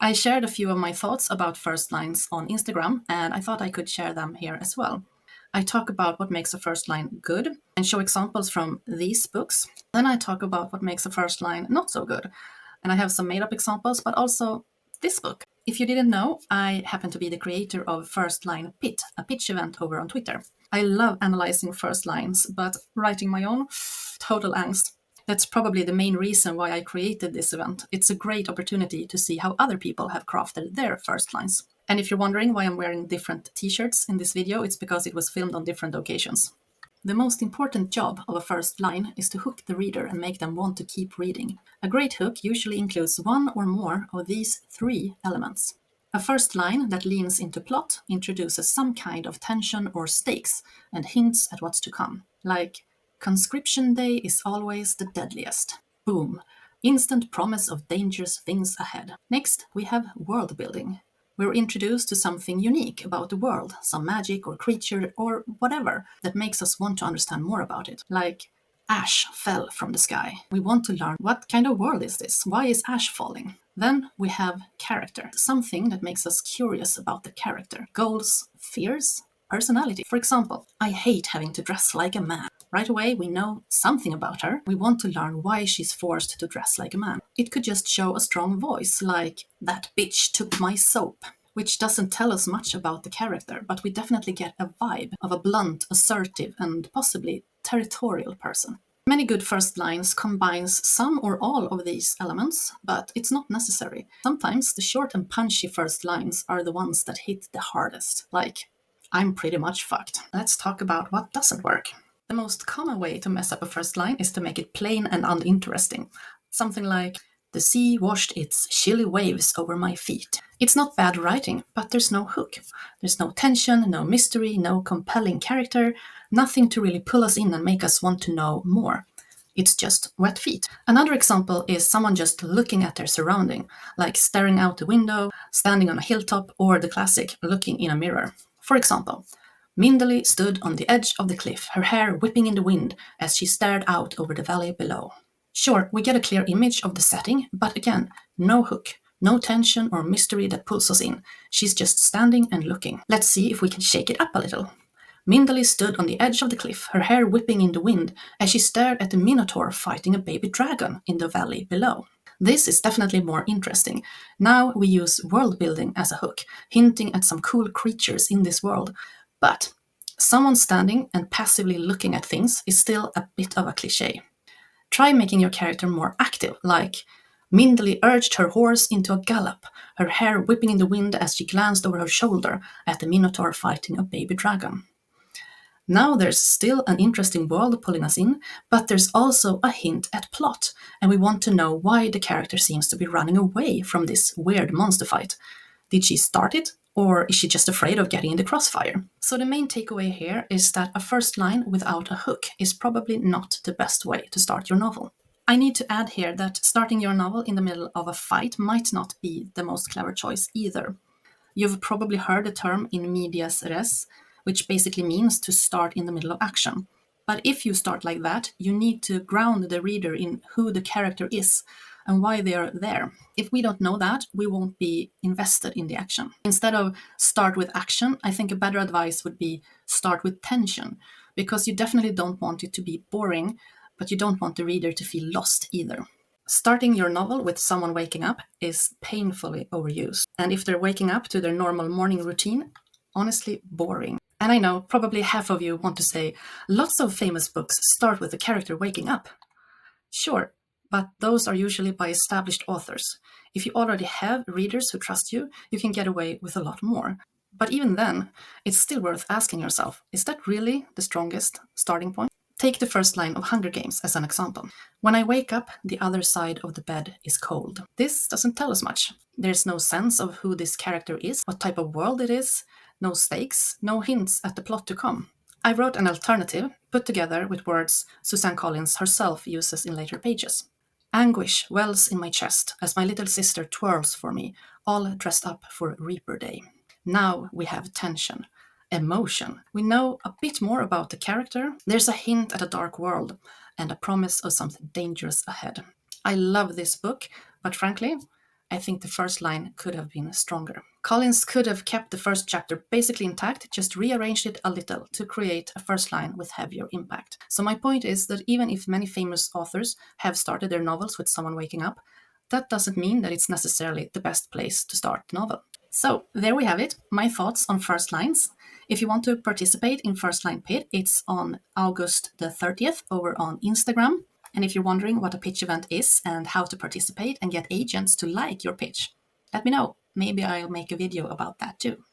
I shared a few of my thoughts about first lines on Instagram, and I thought I could share them here as well. I talk about what makes a first line good and show examples from these books. Then I talk about what makes a first line not so good. And I have some made up examples, but also this book. If you didn't know, I happen to be the creator of First Line Pit, a pitch event over on Twitter. I love analyzing first lines, but writing my own, total angst. That's probably the main reason why I created this event. It's a great opportunity to see how other people have crafted their first lines. And if you're wondering why I'm wearing different t-shirts in this video, it's because it was filmed on different occasions. The most important job of a first line is to hook the reader and make them want to keep reading. A great hook usually includes one or more of these three elements. A first line that leans into plot introduces some kind of tension or stakes and hints at what's to come, like conscription day is always the deadliest. Boom. Instant promise of dangerous things ahead. Next, we have world building. We're introduced to something unique about the world, some magic or creature or whatever that makes us want to understand more about it. Like ash fell from the sky. We want to learn what kind of world is this? Why is ash falling? Then we have character, something that makes us curious about the character. Goals, fears, personality. For example, I hate having to dress like a man. Right away, we know something about her. We want to learn why she's forced to dress like a man. It could just show a strong voice, like, that bitch took my soap, which doesn't tell us much about the character, but we definitely get a vibe of a blunt, assertive, and possibly territorial person. Many good first lines combines some or all of these elements, but it's not necessary. Sometimes the short and punchy first lines are the ones that hit the hardest, like, I'm pretty much fucked. Let's talk about what doesn't work. The most common way to mess up a first line is to make it plain and uninteresting. Something like, the sea washed its chilly waves over my feet. It's not bad writing, but there's no hook. There's no tension, no mystery, no compelling character, nothing to really pull us in and make us want to know more. It's just wet feet. Another example is someone just looking at their surrounding, like staring out the window, standing on a hilltop, or the classic, looking in a mirror. For example, Mindali stood on the edge of the cliff, her hair whipping in the wind as she stared out over the valley below. Sure, we get a clear image of the setting, but again, no hook, no tension or mystery that pulls us in. She's just standing and looking. Let's see if we can shake it up a little. Mindali stood on the edge of the cliff, her hair whipping in the wind as she stared at the Minotaur fighting a baby dragon in the valley below. This is definitely more interesting. Now we use world building as a hook, hinting at some cool creatures in this world. But someone standing and passively looking at things is still a bit of a cliché. Try making your character more active, like Mindali urged her horse into a gallop, her hair whipping in the wind as she glanced over her shoulder at the Minotaur fighting a baby dragon. Now there's still an interesting world pulling us in, but there's also a hint at plot, and we want to know why the character seems to be running away from this weird monster fight. Did she start it, or is she just afraid of getting in the crossfire? So the main takeaway here is that a first line without a hook is probably not the best way to start your novel. I need to add here that starting your novel in the middle of a fight might not be the most clever choice either. You've probably heard the term in medias res, which basically means to start in the middle of action. But if you start like that, you need to ground the reader in who the character is and why they are there. If we don't know that, we won't be invested in the action. Instead of start with action, I think a better advice would be start with tension, because you definitely don't want it to be boring, but you don't want the reader to feel lost either. Starting your novel with someone waking up is painfully overused. And if they're waking up to their normal morning routine, honestly boring. And I know probably half of you want to say, lots of famous books start with the character waking up. Sure, but those are usually by established authors. If you already have readers who trust you, you can get away with a lot more. But even then, it's still worth asking yourself, is that really the strongest starting point? Take the first line of Hunger Games as an example. When I wake up, the other side of the bed is cold. This doesn't tell us much. There's no sense of who this character is, what type of world it is, no stakes, no hints at the plot to come. I wrote an alternative, put together with words Suzanne Collins herself uses in later pages. Anguish wells in my chest as my little sister twirls for me, all dressed up for Reaper Day. Now we have tension, emotion. We know a bit more about the character. There's a hint at a dark world and a promise of something dangerous ahead. I love this book, but frankly, I think the first line could have been stronger. Collins could have kept the first chapter basically intact, just rearranged it a little to create a first line with heavier impact. So my point is that even if many famous authors have started their novels with someone waking up, that doesn't mean that it's necessarily the best place to start the novel. So there we have it, my thoughts on first lines. If you want to participate in First Line Pit, it's on August the 30th over on Instagram. And if you're wondering what a pitch event is and how to participate and get agents to like your pitch, let me know. Maybe I'll make a video about that too.